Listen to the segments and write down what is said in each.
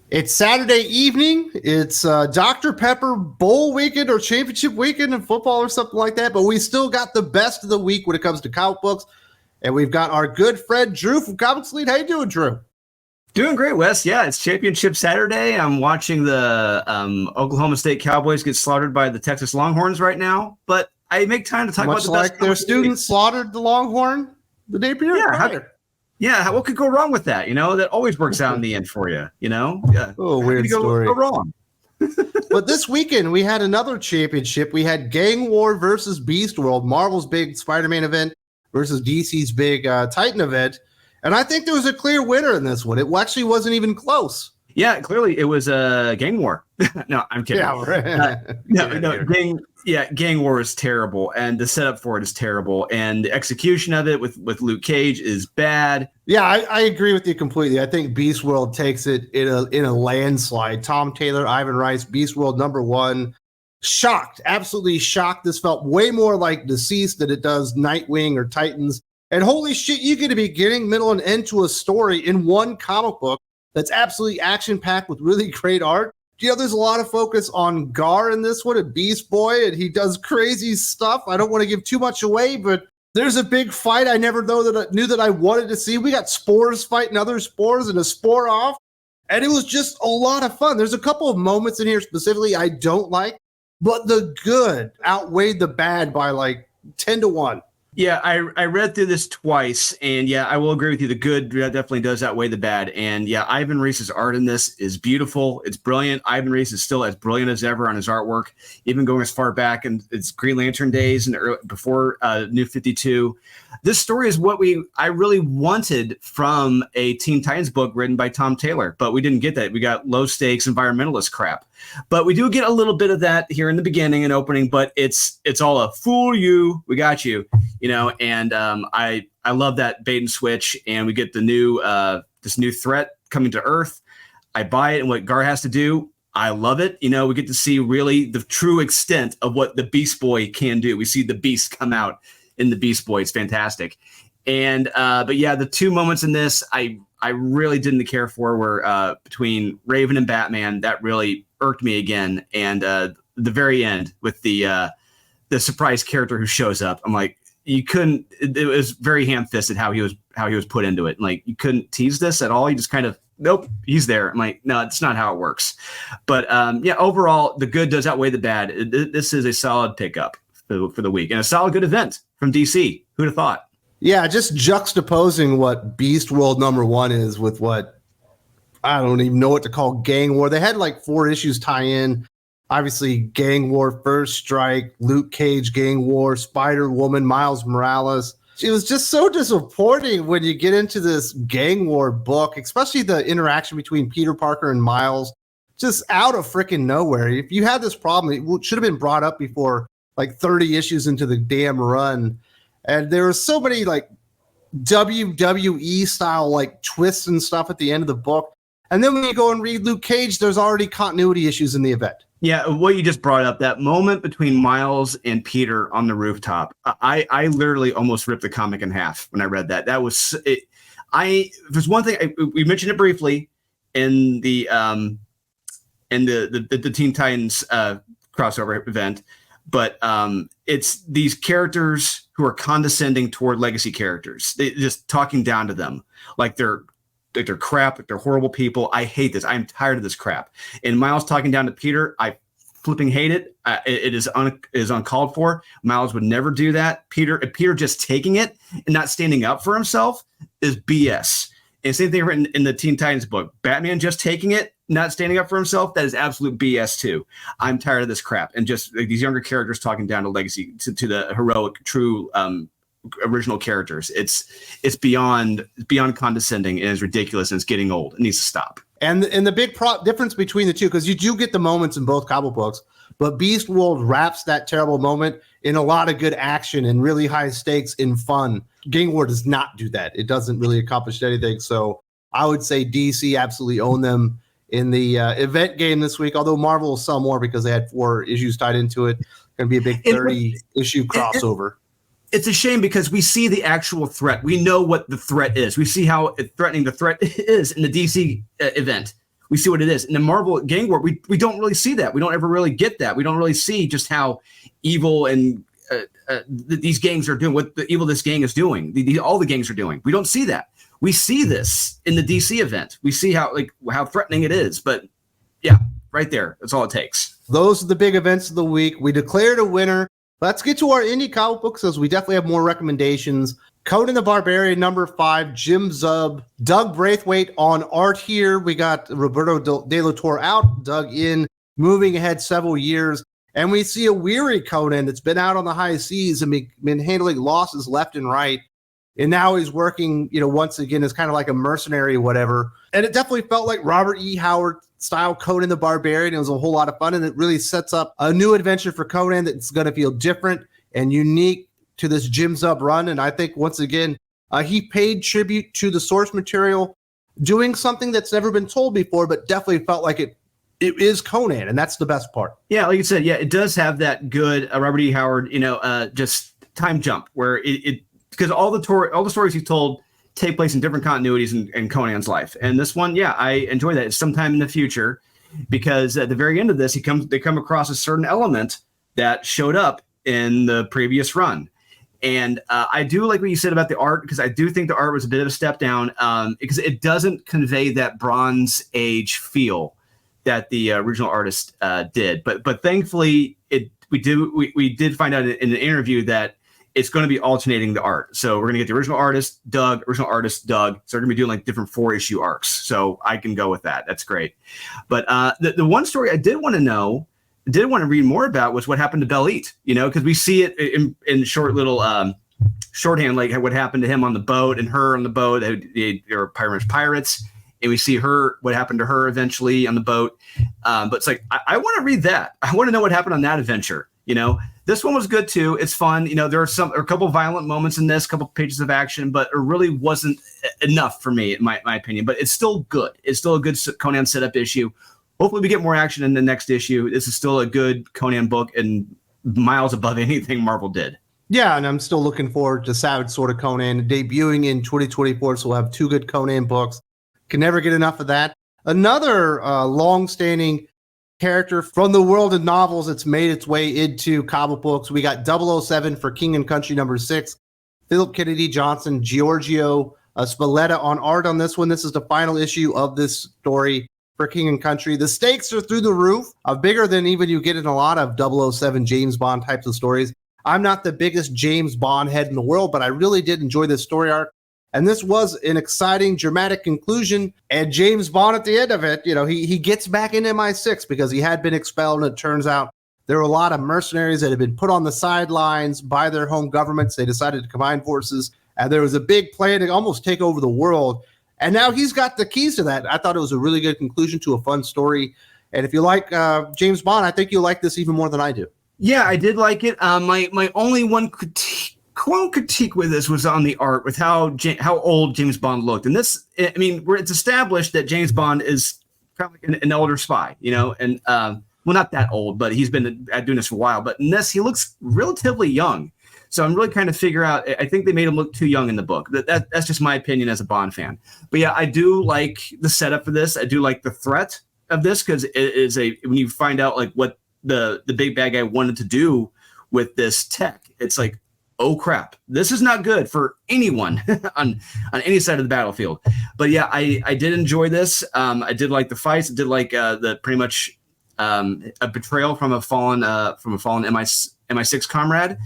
It's Saturday evening. It's Dr. Pepper Bowl weekend or championship weekend in football or something like that. But we still got the best of the week when it comes to comic books. And we've got our good friend Drew from Comics Lead. How you doing, Drew? Doing great, Wes. Yeah, it's championship Saturday. I'm watching the Oklahoma State Cowboys get slaughtered by the Texas Longhorns right now. But I make time to talk about the best. Much like their students slaughtered the Longhorn the day prior. Yeah, what could go wrong with that? That always works out in the end for you. Yeah. Oh, weird story. Go wrong. But this weekend we had another championship. We had Gang War versus Beast World, Marvel's big Spider-Man event versus DC's big Titan event, and I think there was a clear winner in this one. It actually wasn't even close. Yeah, clearly it was a gang war. No, I'm kidding. Yeah, right. Gang war is terrible, and the setup for it is terrible, and the execution of it with Luke Cage is bad. Yeah, I agree with you completely. I think Beast World takes it in a landslide. Tom Taylor, Ivan Rice, Beast World #1. Shocked, absolutely shocked. This felt way more like Deceased than it does Nightwing or Titans. And holy shit, you get to be beginning, middle, and end to a story in one comic book that's absolutely action-packed with really great art. There's a lot of focus on Gar in this one, a Beast Boy, and he does crazy stuff. I don't want to give too much away, but there's a big fight I never knew that I wanted to see. We got spores fighting other spores and a spore off, and it was just a lot of fun. There's a couple of moments in here specifically I don't like, but the good outweighed the bad by like 10-1. Yeah, I read through this twice, and yeah, I will agree with you. The good definitely does outweigh the bad. And yeah, Ivan Reis's art in this is beautiful. It's brilliant. Ivan Reis is still as brilliant as ever on his artwork, even going as far back in its Green Lantern days and before New 52. This story is what I really wanted from a Teen Titans book written by Tom Taylor, but we didn't get that. We got low stakes environmentalist crap. But we do get a little bit of that here in the beginning and opening, but it's all a fool you, we got you, and I love that bait and switch, and we get the new this new threat coming to Earth. I buy it, and what Gar has to do, I love it. We get to see really the true extent of what the Beast Boy can do. We see the beast come out in the Beast Boy. It's fantastic. And but yeah, the two moments in this I really didn't care for were between Raven and Batman. That really irked me again. And the very end with the surprise character who shows up. I'm like, you couldn't. It was very ham-fisted how he was put into it. Like, you couldn't tease this at all. You just kind of, nope, he's there. I'm like, no, it's not how it works. But yeah, overall, the good does outweigh the bad. This is a solid pickup for the week and a solid good event from DC. Who'd have thought? Yeah, just juxtaposing what Beast World #1 is with what I don't even know what to call Gang War. They had like 4 issues tie in. Obviously, Gang War, First Strike, Luke Cage, Gang War, Spider-Woman, Miles Morales. It was just so disappointing when you get into this Gang War book, especially the interaction between Peter Parker and Miles, just out of freaking nowhere. If you had this problem, it should have been brought up before like 30 issues into the damn run. And there were so many like WWE style like twists and stuff at the end of the book. And then when you go and read Luke Cage, there's already continuity issues in the event. Yeah, what you just brought up, that moment between Miles and Peter on the rooftop, I literally almost ripped the comic in half when I read that. That was it. There's one thing we mentioned it briefly in the Teen Titans crossover event, but it's these characters who are condescending toward legacy characters. They just talking down to them like they're crap, like they're horrible people. I hate this. I'm tired of this crap. And Miles talking down to Peter, I flipping hate it. It is uncalled for. Miles would never do that. Peter just taking it and not standing up for himself is BS. And same thing written in the Teen Titans book. Batman just taking it, not standing up for himself, that is absolute BS too. I'm tired of this crap. And just like these younger characters talking down to legacy, to the heroic, true original characters. It's beyond condescending and it's ridiculous and it's getting old. It needs to stop. And the big difference between the two, because you do get the moments in both comic books, but Beast World wraps that terrible moment in a lot of good action and really high stakes and fun. Gang War does not do that. It doesn't really accomplish anything. So I would say DC absolutely own them in the event game this week, although Marvel will sell more because they had 4 issues tied into it. Going to be a big 30-issue crossover. It's a shame because we see the actual threat. We know what the threat is. We see how threatening the threat is in the DC event. we see what it is. In the Marvel gang world, we don't really see that. We don't ever really get that. We don't really see just how evil and these gangs are doing, what the evil this gang is doing, all the gangs are doing. We don't see that. We see this in the DC event. We see how threatening it is. But yeah, right there, that's all it takes. Those are the big events of the week. We declared a winner. Let's get to our indie comic books, as we definitely have more recommendations. Conan the Barbarian, #5, Jim Zub, Doug Braithwaite on art here. We got Roberto De La Torre out, Doug in, moving ahead several years. And we see a weary Conan that's been out on the high seas and been handling losses left and right. And now he's working, once again, as kind of like a mercenary or whatever. And it definitely felt like Robert E. Howard style Conan the Barbarian. It was a whole lot of fun, and it really sets up a new adventure for Conan that's going to feel different and unique to this Jim Zub run. And I think, once again, he paid tribute to the source material, doing something that's never been told before, but definitely felt like it is Conan, and that's the best part. Yeah, like you said, it does have that good Robert E. Howard, just time jump where it because all the stories he told take place in different continuities in Conan's life. And this one, I enjoy that. It's sometime in the future, because at the very end of this, they come across a certain element that showed up in the previous run. And I do like what you said about the art, because I do think the art was a bit of a step down, because it doesn't convey that Bronze Age feel that the original artist did. But thankfully, we did find out in an interview that it's going to be alternating the art. So we're going to get the original artist, Doug, original artist, Doug. So we're going to be doing like different 4-issue arcs. So I can go with that. That's great. But the one story I did want to read more about was what happened to Belit, because we see it in short little shorthand, like what happened to him on the boat and her on the boat. They were pirates. And we see what happened to her eventually on the boat. But it's like, I want to read that. I want to know what happened on that adventure. This one was good too. It's fun. There are a couple violent moments in this, a couple pages of action, but it really wasn't enough for me, in my opinion. But it's still good. It's still a good Conan setup issue. Hopefully we get more action in the next issue. This is still a good Conan book and miles above anything Marvel did. Yeah, and I'm still looking forward to Savage Sword of Conan debuting in 2024. So we'll have 2 good Conan books. Can never get enough of that. Another long-standing character from the world of novels that's made its way into comic books. We got 007 for King and Country #6. Philip Kennedy Johnson, Giorgio Spalletta on art on this one. This is the final issue of this story for King and Country. The stakes are through the roof, bigger than even you get in a lot of 007 James Bond types of stories. I'm not the biggest James Bond head in the world, but I really did enjoy this story arc. And this was an exciting, dramatic conclusion. And James Bond at the end of it, he gets back in MI6 because he had been expelled. And it turns out there were a lot of mercenaries that had been put on the sidelines by their home governments. They decided to combine forces. And there was a big plan to almost take over the world. And now he's got the keys to that. I thought it was a really good conclusion to a fun story. And if you like James Bond, I think you'll like this even more than I do. Yeah, I did like it. My only one critique with this was on the art, with how old James Bond looked. And this, where it's established that James Bond is kind of like an older spy, and well, not that old, but he's been doing this for a while. But in this, he looks relatively young. So I'm really kind of figure out. I think they made him look too young in the book. That's just my opinion as a Bond fan. But yeah, I do like the setup for this. I do like the threat of this, because it is when you find out like what the big bad guy wanted to do with this tech, it's like, oh crap, this is not good for anyone on any side of the battlefield. But yeah, I did enjoy this. I did like the fights. I did like the pretty much a betrayal from a fallen MI6 comrade.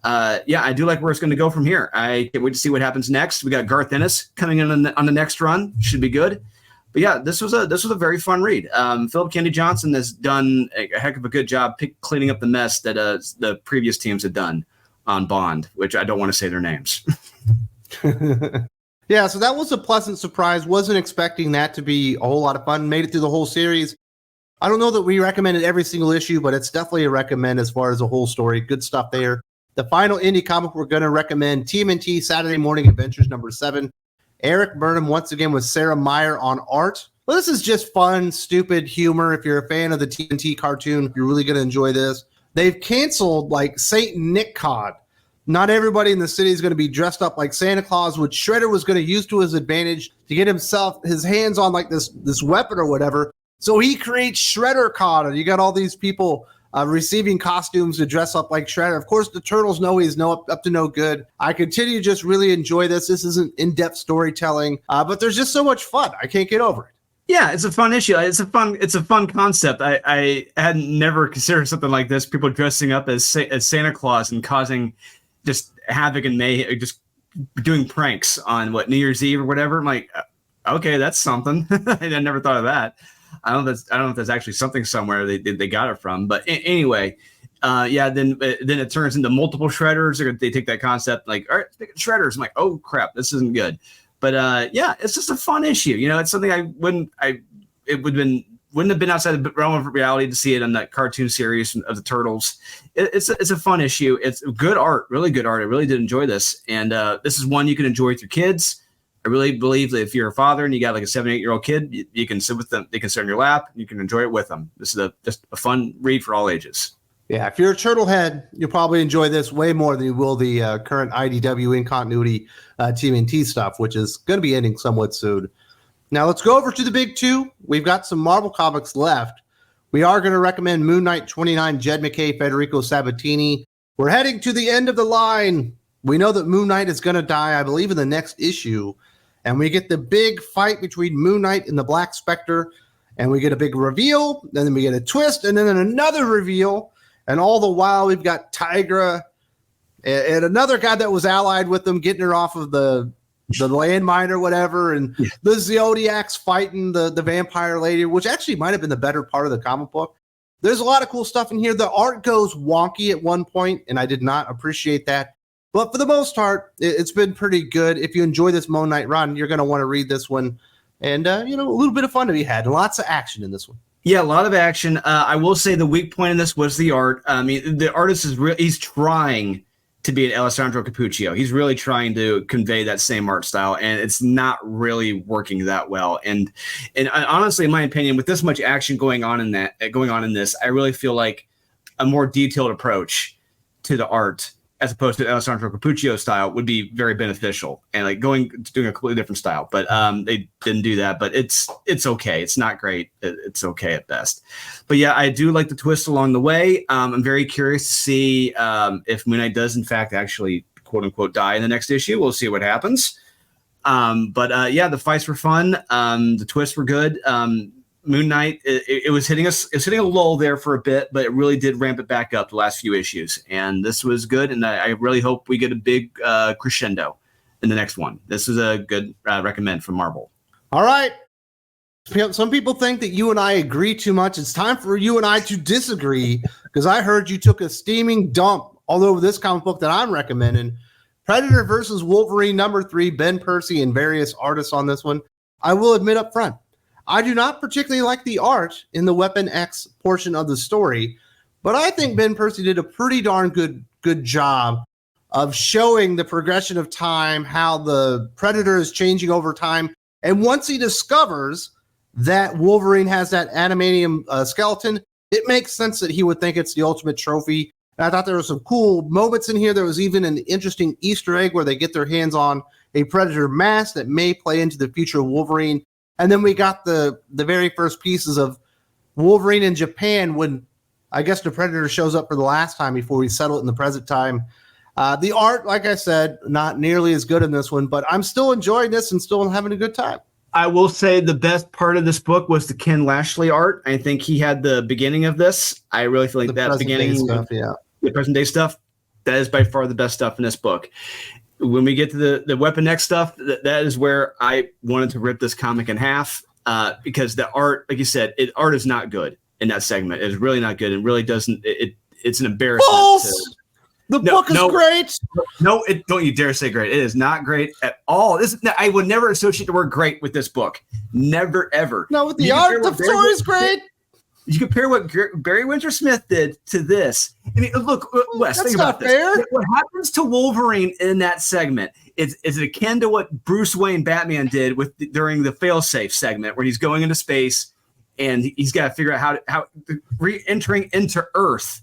I do like where it's going to go from here. I can't wait to see what happens next. We got Garth Ennis coming in on the next run. Should be good. But yeah, this was a very fun read. Philip Kennedy Johnson has done a heck of a good job cleaning up the mess that the previous teams had done on Bond, which I don't want to say their names. Yeah, so that was a pleasant surprise. Wasn't expecting that to be a whole lot of fun. Made it through the whole series. I don't know that we recommended every single issue, but it's definitely a recommend as far as the whole story. Good stuff there. The final indie comic we're going to recommend, TMNT Saturday Morning Adventures #7. Eric Burnham once again with Sarah Meyer on art. Well, this is just fun, stupid humor. If you're a fan of the TMNT cartoon, you're really going to enjoy this. They've canceled like Saint Nick Cod. Not everybody in the city is going to be dressed up like Santa Claus, which Shredder was going to use to his advantage to get his hands on like this weapon or whatever. So he creates ShredderCon, and you got all these people receiving costumes to dress up like Shredder. Of course, the Turtles know he's up to no good. I continue to just really enjoy this. This isn't in-depth storytelling, but there's just so much fun. I can't get over it. Yeah, it's a fun issue. It's a fun concept. I had never considered something like this. People dressing up as Santa Claus and causing just havoc and mayhem, just doing pranks on New Year's Eve or whatever. I'm like, okay, that's something. I never thought of that. I don't know if that's actually something somewhere they got it from. But anyway, then it turns into multiple Shredders. They take that concept like, all right, let's make it Shredders. I'm like, oh crap, this isn't good. But it's just a fun issue. It's something wouldn't have been outside the realm of reality to see it on that cartoon series of the Turtles. It's a fun issue. It's good art, really good art. I really did enjoy this. And this is one you can enjoy with your kids. I really believe that if you're a father and you got like a 7, 8-year-old kid, you can sit with them. They can sit on your lap. And you can enjoy it with them. This is just a fun read for all ages. Yeah, if you're a turtle head, you'll probably enjoy this way more than you will the current IDW in continuity TMNT stuff, which is going to be ending somewhat soon. Now let's go over to the big two. We've got some Marvel comics left. We are going to recommend Moon Knight 29, Jed MacKay, Federico Sabatini. We're heading to the end of the line. We know that Moon Knight is going to die, I believe, in the next issue. And we get the big fight between Moon Knight and the Black Spectre. And we get a big reveal. And then we get a twist. And then another reveal. And all the while, we've got Tigra and another guy that was allied with them getting her off of the landmine or whatever. And the Zodiacs fighting the vampire lady, which actually might have been the better part of the comic book. There's a lot of cool stuff in here. The art goes wonky at one point, and I did not appreciate that. But for the most part, it's been pretty good. If you enjoy this Moon Knight run, you're going to want to read this one. And, a little bit of fun to be had. Lots of action in this one. Yeah, a lot of action. I will say the weak point in this was the art. I mean, the artist he's trying to be an Alessandro Cappuccio. He's really trying to convey that same art style, and it's not really working that well. And honestly, in my opinion, with this much action going on in this, I really feel like a more detailed approach to the art as opposed to Alessandro Cappuccio style would be very beneficial, and like doing a completely different style. But they didn't do that. But it's okay. It's not great. It's okay at best. But yeah, I do like the twist along the way. I'm very curious to see if Moon Knight does in fact actually quote unquote die in the next issue. We'll see what happens. But the fights were fun. The twists were good. Moon Knight, it was hitting a lull there for a bit, but it really did ramp it back up the last few issues. And this was good. And I really hope we get a big crescendo in the next one. This is a good recommend from Marvel. All right. Some people think that you and I agree too much. It's time for you and I to disagree, because I heard you took a steaming dump all over this comic book that I'm recommending. Predator versus Wolverine #3, Ben Percy and various artists on this one. I will admit up front, I do not particularly like the art in the Weapon X portion of the story, but I think Ben Percy did a pretty darn good job of showing the progression of time, how the Predator is changing over time. And once he discovers that Wolverine has that adamantium skeleton, it makes sense that he would think it's the ultimate trophy. And I thought there were some cool moments in here. There was even an interesting Easter egg where they get their hands on a Predator mask that may play into the future of Wolverine. And then we got the very first pieces of Wolverine in Japan when I guess the Predator shows up for the last time before we settle it in the present time. The art, like I said, not nearly as good in this one, but I'm still enjoying this and still having a good time. I will say the best part of this book was the Ken Lashley art. I think he had the beginning of this. I really feel like that beginning stuff, the present day stuff, that is by far the best stuff in this book. When we get to the Weapon X stuff, that is where I wanted to rip this comic in half, because the art, like you said, art is not good in that segment. It's really not good, and really doesn't. It's an embarrassment. False! The book is great. No, don't you dare say great. It is not great at all. I would never associate the word great with this book. Never, ever. No, with the art, the story is great. You compare what Barry Windsor Smith did to this. I mean, look, Wes, think about this. Fair. What happens to Wolverine in that segment is it akin to what Bruce Wayne Batman did during the failsafe segment, where he's going into space and he's got to figure out how re-entering into Earth.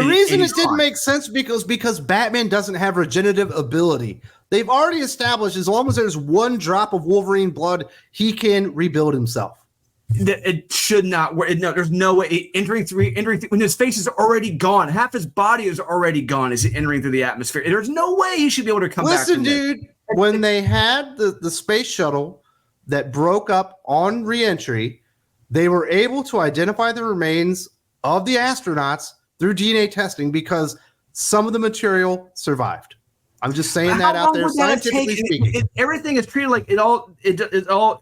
The reason it didn't make sense because Batman doesn't have regenerative ability. They've already established as long as there's one drop of Wolverine blood, he can rebuild himself. It should not work. No, there's no way entering through when his face is already gone. Half his body is already gone as he entering through the atmosphere. There's no way he should be able to come back. Listen, dude, when they had the space shuttle that broke up on reentry, they were able to identify the remains of the astronauts through DNA testing because some of the material survived. I'm just saying that out there, scientifically speaking. Everything is treated like it's all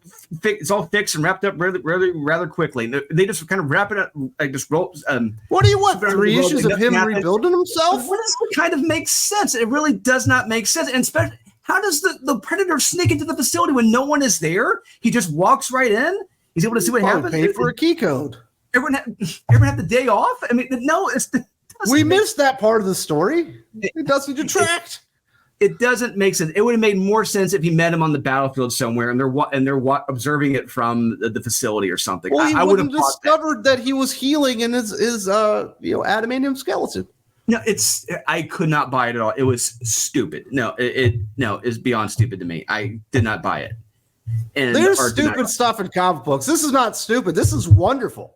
fixed and wrapped up rather quickly. They just kind of wrap it up, like just roll. What do you want? 3 issues of him rebuilding himself? What does it kind of make sense? It really does not make sense. And especially, how does the Predator sneak into the facility when no one is there? He just walks right in. He's able to see what happens. Pay for a key code. Everyone have the day off? I mean, no. We missed that part of the story. It doesn't detract. It doesn't make sense. It would have made more sense if he met him on the battlefield somewhere, and they're observing it from the facility or something. Well, I would have discovered that he was healing in his adamantium skeleton. No, I could not buy it at all. It was stupid. No, it's beyond stupid to me. I did not buy it. And there's stupid stuff in comic books. This is not stupid. This is wonderful.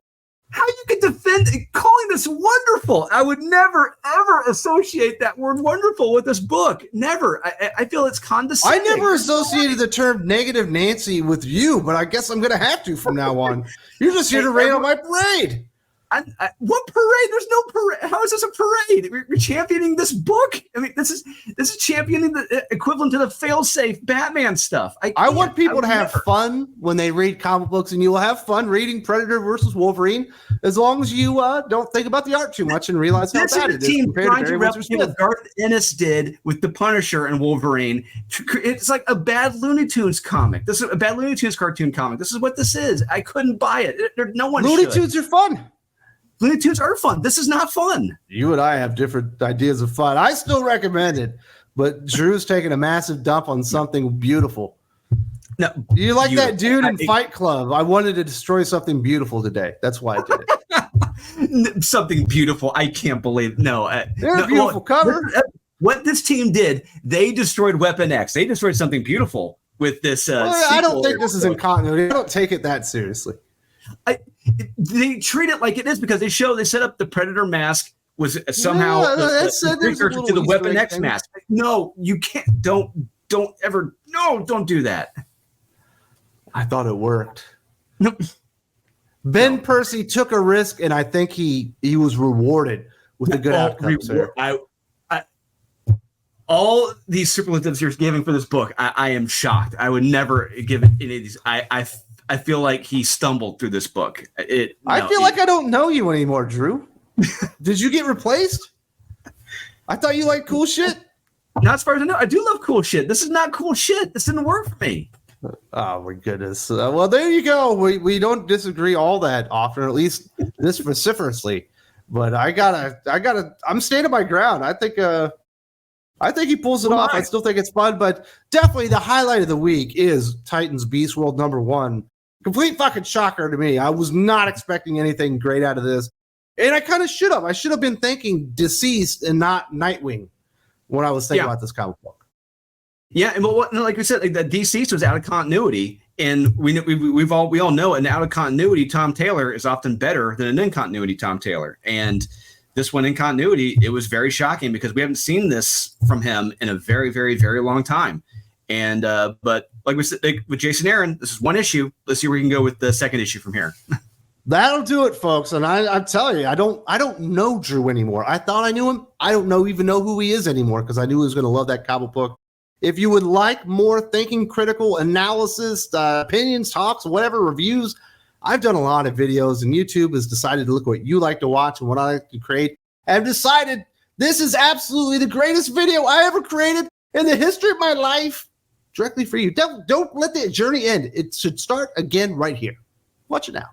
How you could defend calling this wonderful? I would never, ever associate that word wonderful with this book. Never. I feel it's condescending. I never associated the term negative Nancy with you, but I guess I'm going to have to from now on. You're just here to rain on my parade. What parade? There's no parade. How is this a parade? We're championing this book. I mean, this is championing the equivalent to the fail-safe Batman stuff. I want people to have fun when they read comic books, and you will have fun reading Predator versus Wolverine as long as you don't think about the art too much and realize how bad it is. Team trying to replicate what Garth Ennis did with the Punisher and Wolverine. It's like a bad Looney Tunes comic. This is a bad Looney Tunes cartoon comic. This is what this is. I couldn't buy it. No one. Looney Tunes are fun. Looney Tunes are fun. This is not fun. You and I have different ideas of fun. I still recommend it, but Drew's taking a massive dump on something beautiful. No, you like that dude in Fight Club? I wanted to destroy something beautiful today. That's why I did it. Something beautiful. I can't believe. No, beautiful cover. What this team did, they destroyed Weapon X. They destroyed something beautiful with this. I don't think this is in continuity. I don't take it that seriously. They treat it like it is because they set up the Predator mask was somehow the to the Weapon X mask. No, you can't. Don't ever. No, don't do that. I thought it worked. Ben Percy took a risk, and I think he was rewarded with a good outcome. All these superlatives you're giving for this book, I am shocked. I would never give any of these. I feel like he stumbled through this book. I feel like I don't know you anymore, Drew. Did you get replaced? I thought you liked cool shit. Not as far as I know. I do love cool shit. This is not cool shit. This didn't work for me. Oh my goodness. Well, there you go. We don't disagree all that often, or at least this vociferously. But I'm standing my ground. I think he pulls it off. I still think it's fun, but definitely the highlight of the week is Titans Beast World #1. Complete fucking shocker to me. I was not expecting anything great out of this. And I kind of should have. I should have been thinking Deceased and not Nightwing when I was thinking about this comic book. Yeah, and like we said, like the Deceased was out of continuity, and we all know an out of continuity Tom Taylor is often better than an in continuity Tom Taylor. And this one in continuity, it was very shocking because we haven't seen this from him in a very, very, very long time. And but like we said, with Jason Aaron, this is one issue. Let's see where we can go with the second issue from here. That'll do it, folks. And I'm telling you, I don't know Drew anymore. I thought I knew him. I don't even know who he is anymore because I knew he was going to love that comic book. If you would like more thinking, critical analysis, opinions, talks, whatever, reviews, I've done a lot of videos, and YouTube has decided to look what you like to watch and what I like to create. I've decided this is absolutely the greatest video I ever created in the history of my life, directly for you. Don't let the journey end. It should start again right here. Watch it now.